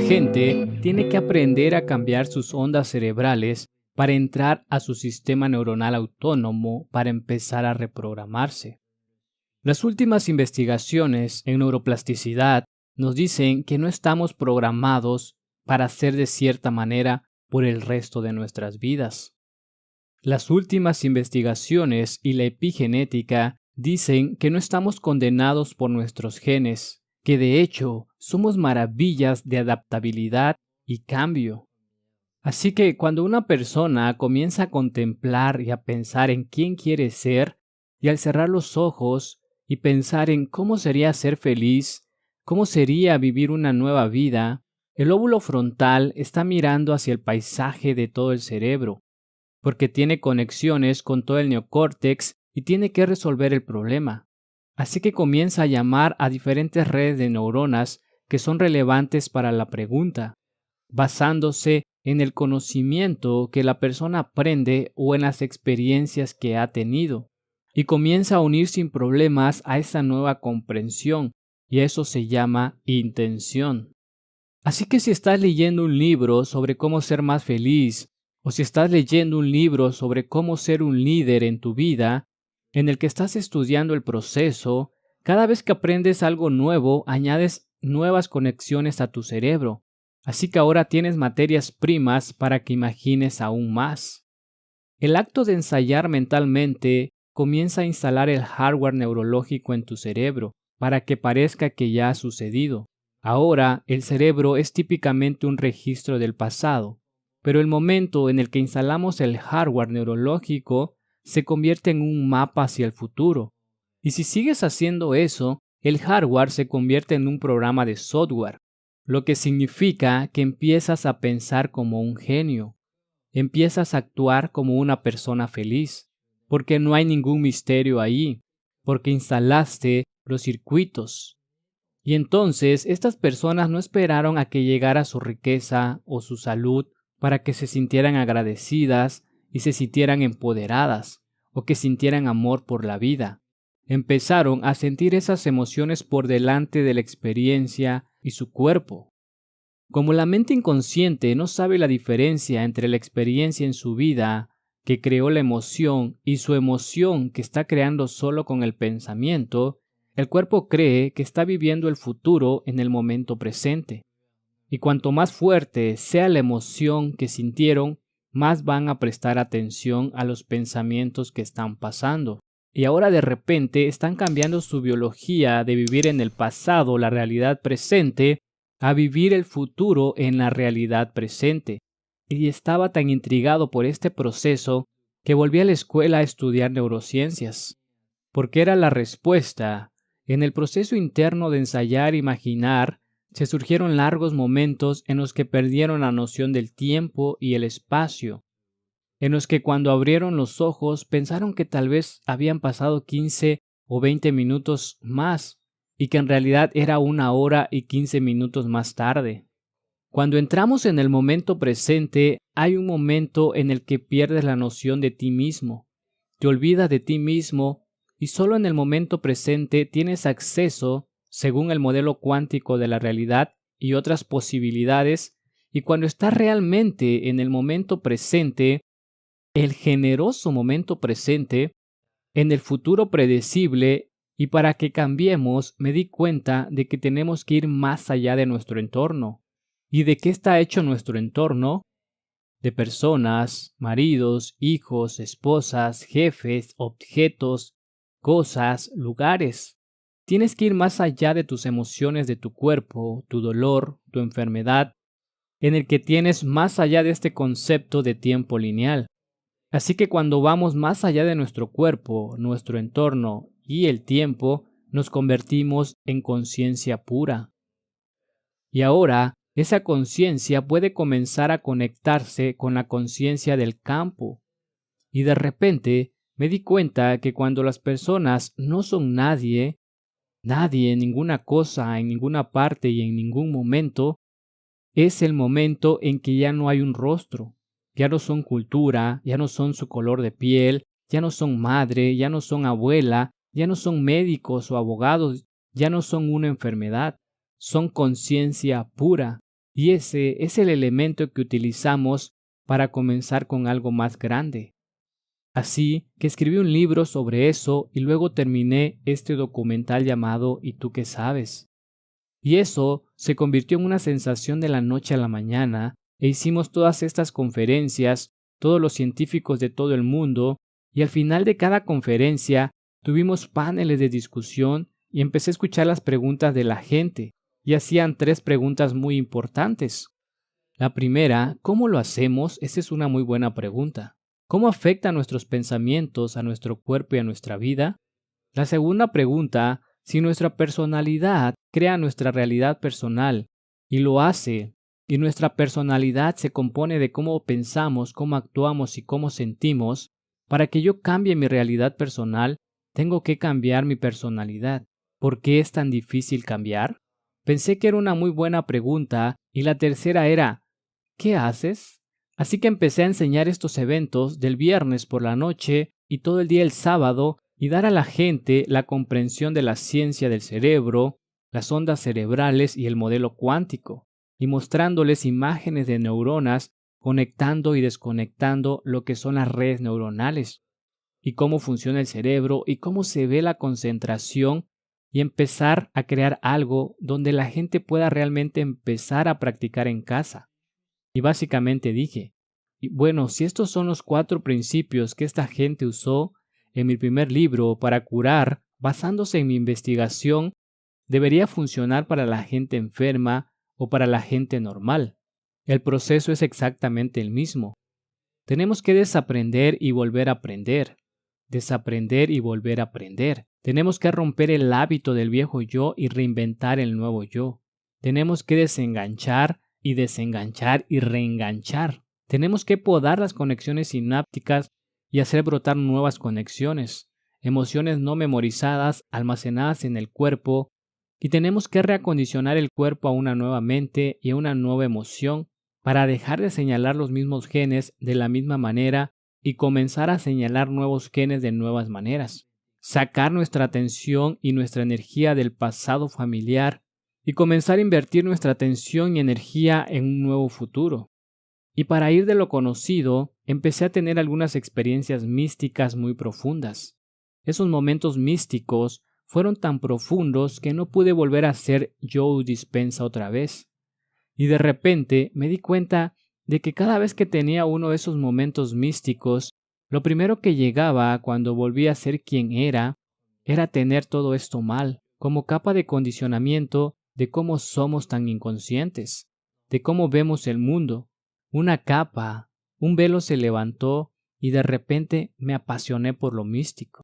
gente tiene que aprender a cambiar sus ondas cerebrales para entrar a su sistema neuronal autónomo para empezar a reprogramarse. Las últimas investigaciones en neuroplasticidad nos dicen que no estamos programados para ser de cierta manera por el resto de nuestras vidas. Las últimas investigaciones y la epigenética dicen que no estamos condenados por nuestros genes, que de hecho somos maravillas de adaptabilidad y cambio. Así que cuando una persona comienza a contemplar y a pensar en quién quiere ser, y al cerrar los ojos y pensar en cómo sería ser feliz, cómo sería vivir una nueva vida, el lóbulo frontal está mirando hacia el paisaje de todo el cerebro, porque tiene conexiones con todo el neocórtex y tiene que resolver el problema. Así que comienza a llamar a diferentes redes de neuronas que son relevantes para la pregunta, basándose en el conocimiento que la persona aprende o en las experiencias que ha tenido, y comienza a unir sin problemas a esa nueva comprensión, y eso se llama intención. Así que si estás leyendo un libro sobre cómo ser más feliz, o si estás leyendo un libro sobre cómo ser un líder en tu vida, en el que estás estudiando el proceso, cada vez que aprendes algo nuevo, añades nuevas conexiones a tu cerebro. Así que ahora tienes materias primas para que imagines aún más. El acto de ensayar mentalmente comienza a instalar el hardware neurológico en tu cerebro para que parezca que ya ha sucedido. Ahora, el cerebro es típicamente un registro del pasado, pero el momento en el que instalamos el hardware neurológico se convierte en un mapa hacia el futuro. Y si sigues haciendo eso, el hardware se convierte en un programa de software, lo que significa que empiezas a pensar como un genio, empiezas a actuar como una persona feliz, porque no hay ningún misterio ahí, porque instalaste los circuitos. Y entonces estas personas no esperaron a que llegara su riqueza o su salud para que se sintieran agradecidas y se sintieran empoderadas o que sintieran amor por la vida. Empezaron a sentir esas emociones por delante de la experiencia y su cuerpo. Como la mente inconsciente no sabe la diferencia entre la experiencia en su vida que creó la emoción y su emoción que está creando solo con el pensamiento, el cuerpo cree que está viviendo el futuro en el momento presente. Y cuanto más fuerte sea la emoción que sintieron, más van a prestar atención a los pensamientos que están pasando. Y ahora de repente están cambiando su biología de vivir en el pasado, la realidad presente, a vivir el futuro en la realidad presente. Y estaba tan intrigado por este proceso que volví a la escuela a estudiar neurociencias, porque era la respuesta. En el proceso interno de ensayar e imaginar, se surgieron largos momentos en los que perdieron la noción del tiempo y el espacio, en los que cuando abrieron los ojos pensaron que tal vez habían pasado 15 o 20 minutos más y que en realidad era 1 hora y 15 minutos más tarde. Cuando entramos en el momento presente, hay un momento en el que pierdes la noción de ti mismo, te olvidas de ti mismo y solo en el momento presente tienes acceso, según el modelo cuántico de la realidad y otras posibilidades, y cuando estás realmente en el momento presente, el generoso momento presente, en el futuro predecible, y para que cambiemos me di cuenta de que tenemos que ir más allá de nuestro entorno. ¿Y de qué está hecho nuestro entorno? De personas, maridos, hijos, esposas, jefes, objetos, cosas, lugares. Tienes que ir más allá de tus emociones, de tu cuerpo, tu dolor, tu enfermedad, en el que tienes más allá de este concepto de tiempo lineal. Así que cuando vamos más allá de nuestro cuerpo, nuestro entorno y el tiempo, nos convertimos en conciencia pura. Y ahora, esa conciencia puede comenzar a conectarse con la conciencia del campo. Y de repente me di cuenta que cuando las personas no son nadie, nadie, ninguna cosa, en ninguna parte y en ningún momento, es el momento en que ya no hay un rostro. Ya no son cultura, ya no son su color de piel, ya no son madre, ya no son abuela, ya no son médicos o abogados, ya no son una enfermedad. Son conciencia pura. Y ese es el elemento que utilizamos para comenzar con algo más grande. Así que escribí un libro sobre eso y luego terminé este documental llamado ¿Y tú qué sabes? Y eso se convirtió en una sensación de la noche a la mañana e hicimos todas estas conferencias, todos los científicos de todo el mundo, y al final de cada conferencia tuvimos paneles de discusión y empecé a escuchar las preguntas de la gente, y hacían 3 preguntas muy importantes. La primera, ¿cómo lo hacemos? Esa es una muy buena pregunta. ¿Cómo afectan nuestros pensamientos a nuestro cuerpo y a nuestra vida? La segunda pregunta, si nuestra personalidad crea nuestra realidad personal, y lo hace, y nuestra personalidad se compone de cómo pensamos, cómo actuamos y cómo sentimos, para que yo cambie mi realidad personal, tengo que cambiar mi personalidad. ¿Por qué es tan difícil cambiar? Pensé que era una muy buena pregunta, y la tercera era, ¿qué haces? Así que empecé a enseñar estos eventos del viernes por la noche y todo el día el sábado y dar a la gente la comprensión de la ciencia del cerebro, las ondas cerebrales y el modelo cuántico, y mostrándoles imágenes de neuronas conectando y desconectando lo que son las redes neuronales, y cómo funciona el cerebro y cómo se ve la concentración y empezar a crear algo donde la gente pueda realmente empezar a practicar en casa. Y básicamente dije, bueno, si estos son los 4 principios que esta gente usó en mi primer libro para curar, basándose en mi investigación, debería funcionar para la gente enferma o para la gente normal. El proceso es exactamente el mismo. Tenemos que desaprender y volver a aprender. Desaprender y volver a aprender. Tenemos que romper el hábito del viejo yo y reinventar el nuevo yo. Tenemos que desenganchar y desenganchar y reenganchar. Tenemos que podar las conexiones sinápticas y hacer brotar nuevas conexiones, emociones no memorizadas almacenadas en el cuerpo, y tenemos que reacondicionar el cuerpo a una nueva mente y a una nueva emoción para dejar de señalar los mismos genes de la misma manera y comenzar a señalar nuevos genes de nuevas maneras. Sacar nuestra atención y nuestra energía del pasado familiar y comenzar a invertir nuestra atención y energía en un nuevo futuro. Y para ir de lo conocido, empecé a tener algunas experiencias místicas muy profundas. Esos momentos místicos fueron tan profundos que no pude volver a ser Joe Dispenza otra vez. Y de repente me di cuenta de que cada vez que tenía uno de esos momentos místicos, lo primero que llegaba cuando volví a ser quien era tener todo esto mal, como capa de condicionamiento de cómo somos tan inconscientes, de cómo vemos el mundo. Una capa, un velo se levantó y de repente me apasioné por lo místico.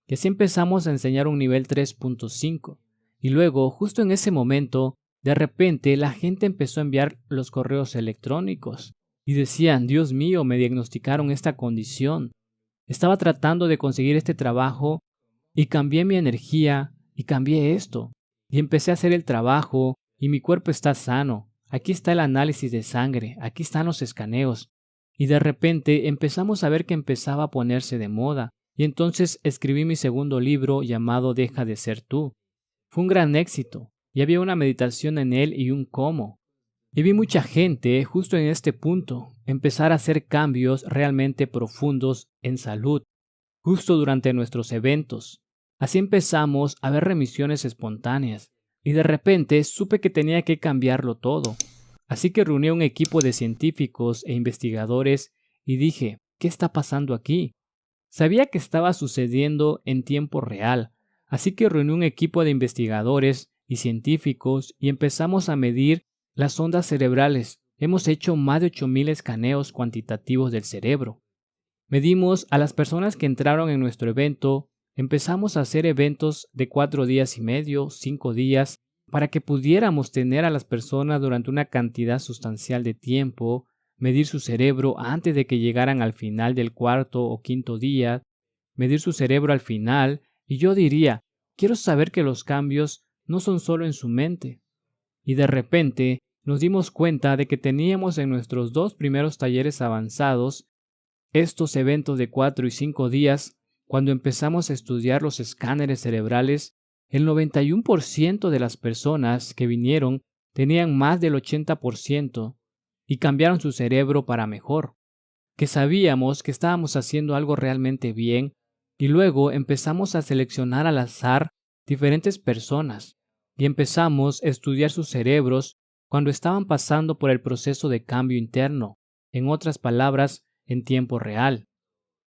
Y así empezamos a enseñar un nivel 3.5. Y luego, justo en ese momento, de repente la gente empezó a enviar los correos electrónicos y decían, Dios mío, me diagnosticaron esta condición. Estaba tratando de conseguir este trabajo y cambié mi energía y cambié esto. Y empecé a hacer el trabajo y mi cuerpo está sano. Aquí está el análisis de sangre, aquí están los escaneos. Y de repente empezamos a ver que empezaba a ponerse de moda. Y entonces escribí mi segundo libro llamado Deja de ser tú. Fue un gran éxito y había una meditación en él y un cómo. Y vi mucha gente justo en este punto empezar a hacer cambios realmente profundos en salud, justo durante nuestros eventos. Así empezamos a ver remisiones espontáneas y de repente supe que tenía que cambiarlo todo. Así que reuní un equipo de científicos e investigadores y dije, ¿qué está pasando aquí? Sabía que estaba sucediendo en tiempo real, así que reuní un equipo de investigadores y científicos y empezamos a medir las ondas cerebrales. Hemos hecho más de 8,000 escaneos cuantitativos del cerebro. Medimos a las personas que entraron en nuestro evento, empezamos a hacer eventos de 4 días y medio, 5 días, para que pudiéramos tener a las personas durante una cantidad sustancial de tiempo, medir su cerebro antes de que llegaran al final del 4º o 5º día, medir su cerebro al final, y yo diría, quiero saber que los cambios no son solo en su mente. Y de repente nos dimos cuenta de que teníamos en nuestros 2 primeros talleres avanzados estos eventos de 4 y 5 días. Cuando empezamos a estudiar los escáneres cerebrales, el 91% de las personas que vinieron tenían más del 80% y cambiaron su cerebro para mejor, que sabíamos que estábamos haciendo algo realmente bien y luego empezamos a seleccionar al azar diferentes personas y empezamos a estudiar sus cerebros cuando estaban pasando por el proceso de cambio interno, en otras palabras, en tiempo real.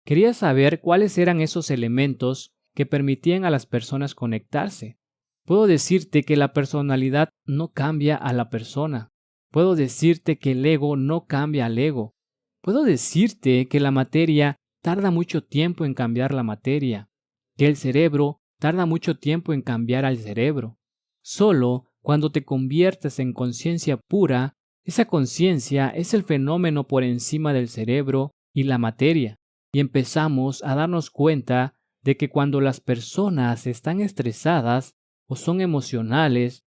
Quería saber cuáles eran esos elementos que permitían a las personas conectarse. Puedo decirte que la personalidad no cambia a la persona. Puedo decirte que el ego no cambia al ego. Puedo decirte que la materia tarda mucho tiempo en cambiar la materia, que el cerebro tarda mucho tiempo en cambiar al cerebro. Solo cuando te conviertes en conciencia pura, esa conciencia es el fenómeno por encima del cerebro y la materia, y empezamos a darnos cuenta de que cuando las personas están estresadas o son emocionales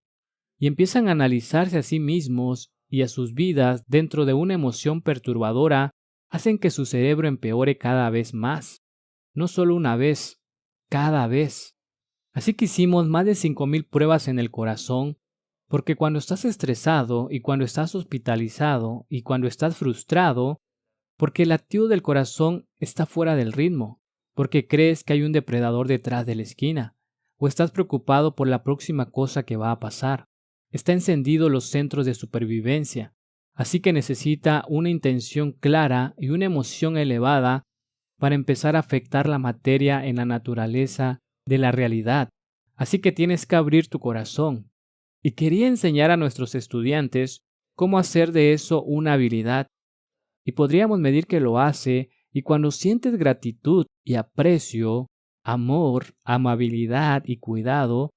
y empiezan a analizarse a sí mismos y a sus vidas dentro de una emoción perturbadora, hacen que su cerebro empeore cada vez más. No solo una vez, cada vez. Así que hicimos más de 5,000 pruebas en el corazón, porque cuando estás estresado y cuando estás hospitalizado y cuando estás frustrado, porque el latido del corazón está fuera del ritmo, porque crees que hay un depredador detrás de la esquina, o estás preocupado por la próxima cosa que va a pasar. Está encendido los centros de supervivencia, así que necesita una intención clara y una emoción elevada para empezar a afectar la materia en la naturaleza de la realidad. Así que tienes que abrir tu corazón. Y quería enseñar a nuestros estudiantes cómo hacer de eso una habilidad. Y podríamos medir que lo hace, y cuando sientes gratitud y aprecio, amor, amabilidad y cuidado,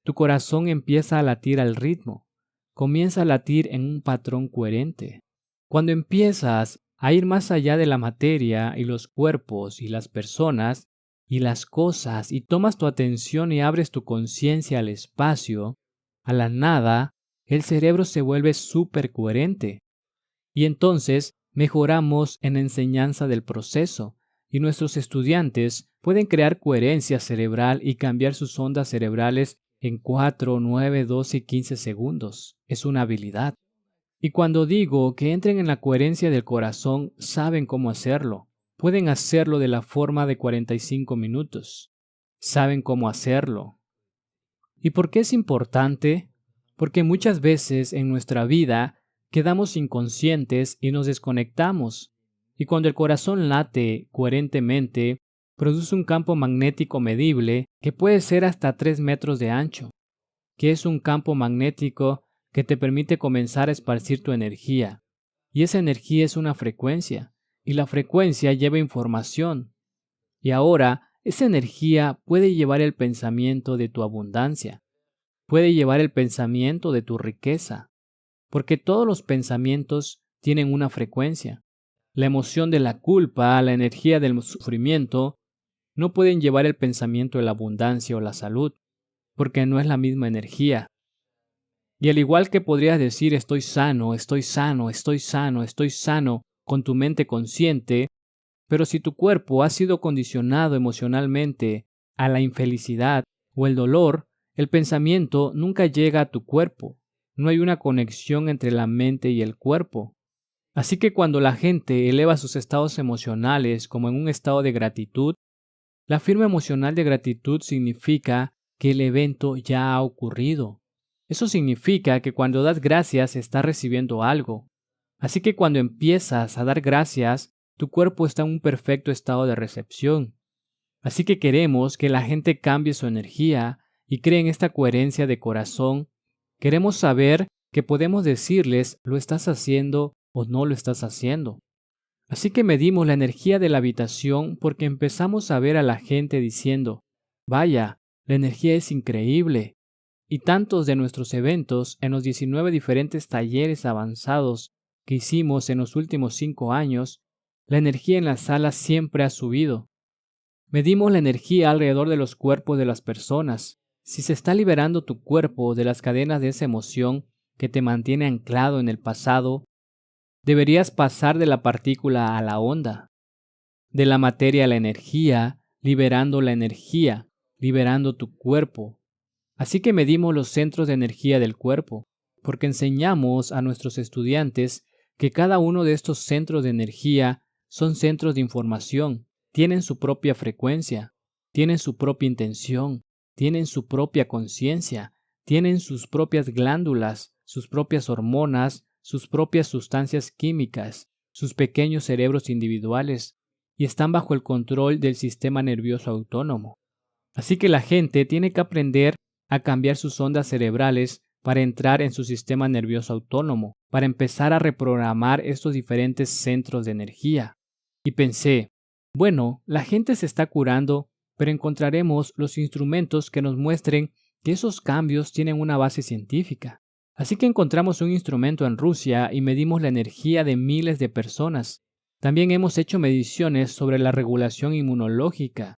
tu corazón empieza a latir al ritmo, comienza a latir en un patrón coherente. Cuando empiezas a ir más allá de la materia y los cuerpos y las personas y las cosas y tomas tu atención y abres tu conciencia al espacio, a la nada, el cerebro se vuelve súper coherente. Y entonces mejoramos en la enseñanza del proceso y nuestros estudiantes pueden crear coherencia cerebral y cambiar sus ondas cerebrales en 4, 9, 12 y 15 segundos. Es una habilidad. Y cuando digo que entren en la coherencia del corazón, saben cómo hacerlo. Pueden hacerlo de la forma de 45 minutos. Saben cómo hacerlo. ¿Y por qué es importante? Porque muchas veces en nuestra vida quedamos inconscientes y nos desconectamos. Y cuando el corazón late coherentemente, produce un campo magnético medible que puede ser hasta 3 metros de ancho, que es un campo magnético que te permite comenzar a esparcir tu energía. Y esa energía es una frecuencia, y la frecuencia lleva información. Y ahora, esa energía puede llevar el pensamiento de tu abundancia, puede llevar el pensamiento de tu riqueza, porque todos los pensamientos tienen una frecuencia. La emoción de la culpa, la energía del sufrimiento, no pueden llevar el pensamiento de la abundancia o la salud, porque no es la misma energía. Y al igual que podrías decir estoy sano, estoy sano, estoy sano, estoy sano con tu mente consciente, pero si tu cuerpo ha sido condicionado emocionalmente a la infelicidad o el dolor, el pensamiento nunca llega a tu cuerpo. No hay una conexión entre la mente y el cuerpo. Así que cuando la gente eleva sus estados emocionales como en un estado de gratitud, la firma emocional de gratitud significa que el evento ya ha ocurrido. Eso significa que cuando das gracias estás recibiendo algo. Así que cuando empiezas a dar gracias, tu cuerpo está en un perfecto estado de recepción. Así que queremos que la gente cambie su energía y cree en esta coherencia de corazón. Queremos saber que podemos decirles lo estás haciendo o no lo estás haciendo. Así que medimos la energía de la habitación porque empezamos a ver a la gente diciendo, vaya, la energía es increíble. Y tantos de nuestros eventos en los 19 diferentes talleres avanzados que hicimos en los últimos 5 años, la energía en la sala siempre ha subido. Medimos la energía alrededor de los cuerpos de las personas. Si se está liberando tu cuerpo de las cadenas de esa emoción que te mantiene anclado en el pasado, deberías pasar de la partícula a la onda, de la materia a la energía, liberando tu cuerpo. Así que medimos los centros de energía del cuerpo. porque enseñamos a nuestros estudiantes que cada uno de estos centros de energía son centros de información, tienen su propia frecuencia, tienen su propia intención, tienen su propia conciencia, tienen sus propias glándulas, sus propias hormonas, sus propias sustancias químicas, sus pequeños cerebros individuales, y están bajo el control del sistema nervioso autónomo. Así que la gente tiene que aprender a cambiar sus ondas cerebrales para entrar en su sistema nervioso autónomo, para empezar a reprogramar estos diferentes centros de energía. Y pensé, bueno, la gente se está curando, pero encontraremos los instrumentos que nos muestren que esos cambios tienen una base científica. Así que encontramos un instrumento en Rusia y medimos la energía de miles de personas. También hemos hecho mediciones sobre la regulación inmunológica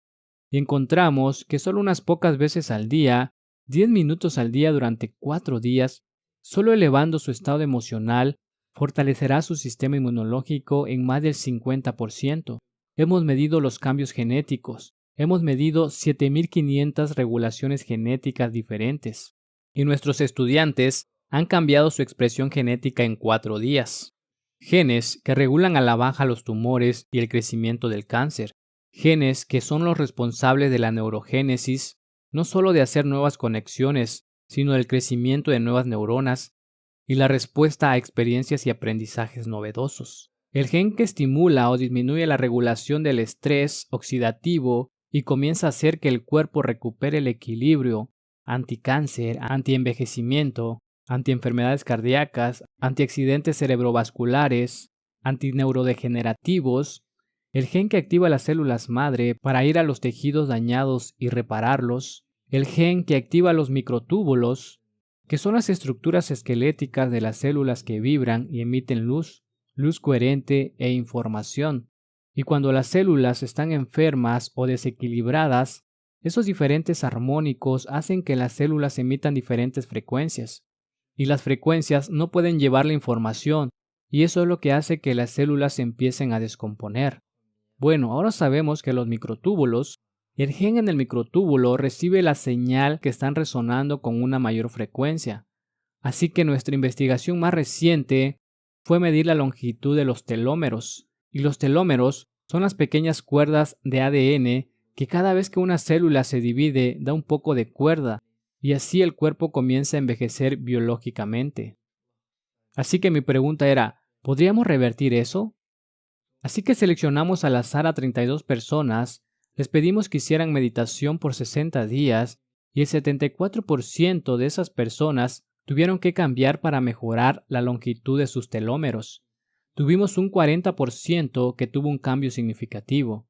y encontramos que solo unas pocas veces al día, 10 minutos al día durante 4 días, solo elevando su estado emocional, fortalecerá su sistema inmunológico en más del 50%. Hemos medido los cambios genéticos. Hemos medido 7.500 regulaciones genéticas diferentes. Y nuestros estudiantes han cambiado su expresión genética en 4 días. Genes que regulan a la baja los tumores y el crecimiento del cáncer. Genes que son los responsables de la neurogénesis, no solo de hacer nuevas conexiones, sino del crecimiento de nuevas neuronas y la respuesta a experiencias y aprendizajes novedosos. El gen que estimula o disminuye la regulación del estrés oxidativo y comienza a hacer que el cuerpo recupere el equilibrio, anticáncer, antienvejecimiento, antienfermedades cardíacas, antiaccidentes cerebrovasculares, antineurodegenerativos, el gen que activa las células madre para ir a los tejidos dañados y repararlos, el gen que activa los microtúbulos, que son las estructuras esqueléticas de las células que vibran y emiten luz coherente e información. Y cuando las células están enfermas o desequilibradas, esos diferentes armónicos hacen que las células emitan diferentes frecuencias. Y las frecuencias no pueden llevar la información, y eso es lo que hace que las células se empiecen a descomponer. Bueno, ahora sabemos que los microtúbulos, el gen en el microtúbulo recibe la señal que están resonando con una mayor frecuencia. Así que nuestra investigación más reciente fue medir la longitud de los telómeros. Y los telómeros son las pequeñas cuerdas de ADN que cada vez que una célula se divide da un poco de cuerda, y así el cuerpo comienza a envejecer biológicamente. Así que mi pregunta era, ¿podríamos revertir eso? Así que seleccionamos al azar a 32 personas, les pedimos que hicieran meditación por 60 días y el 74% de esas personas tuvieron que cambiar para mejorar la longitud de sus telómeros. Tuvimos un 40% que tuvo un cambio significativo.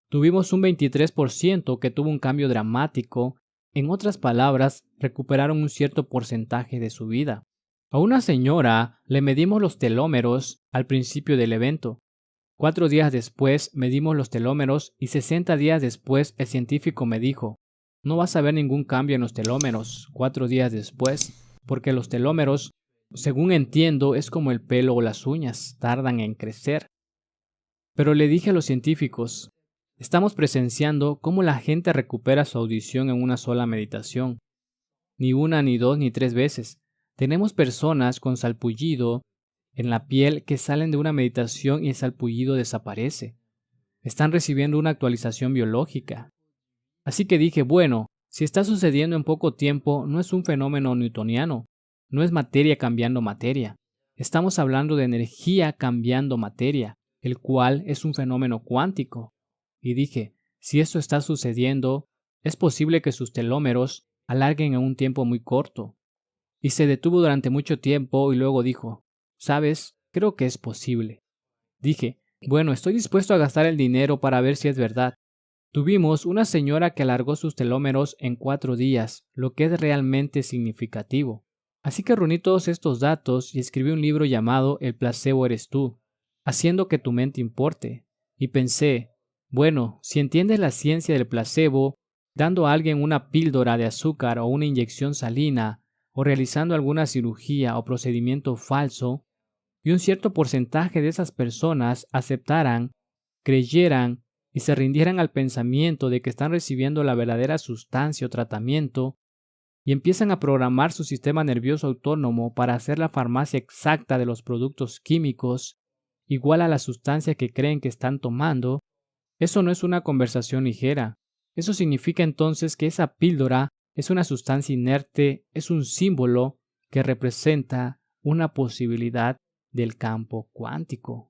Tuvimos un 23% que tuvo un cambio dramático. En otras palabras, recuperaron un cierto porcentaje de su vida. A una señora le medimos los telómeros al principio del evento. 4 días después medimos los telómeros y 60 días después el científico me dijo, no vas a ver ningún cambio en los telómeros 4 días después, porque los telómeros, según entiendo, es como el pelo o las uñas, tardan en crecer. Pero le dije a los científicos, estamos presenciando cómo la gente recupera su audición en una sola meditación. Ni una, ni dos, ni 3 veces. Tenemos personas con salpullido en la piel que salen de una meditación y el salpullido desaparece. Están recibiendo una actualización biológica. Así que dije, bueno, si está sucediendo en poco tiempo, no es un fenómeno newtoniano, no es materia cambiando materia. Estamos hablando de energía cambiando materia, el cual es un fenómeno cuántico. Y dije, si esto está sucediendo, es posible que sus telómeros alarguen en un tiempo muy corto. Y se detuvo durante mucho tiempo y luego dijo, ¿sabes? Creo que es posible. Dije, bueno, estoy dispuesto a gastar el dinero para ver si es verdad. Tuvimos una señora que alargó sus telómeros en 4 días, lo que es realmente significativo. Así que reuní todos estos datos y escribí un libro llamado El placebo eres tú, haciendo que tu mente importe. Y pensé, bueno, si entiendes la ciencia del placebo, dando a alguien una píldora de azúcar o una inyección salina, o realizando alguna cirugía o procedimiento falso, y un cierto porcentaje de esas personas aceptaran, creyeran y se rindieran al pensamiento de que están recibiendo la verdadera sustancia o tratamiento, y empiezan a programar su sistema nervioso autónomo para hacer la farmacia exacta de los productos químicos igual a la sustancia que creen que están tomando, eso no es una conversación ligera. Eso significa entonces que esa píldora es una sustancia inerte, es un símbolo que representa una posibilidad del campo cuántico.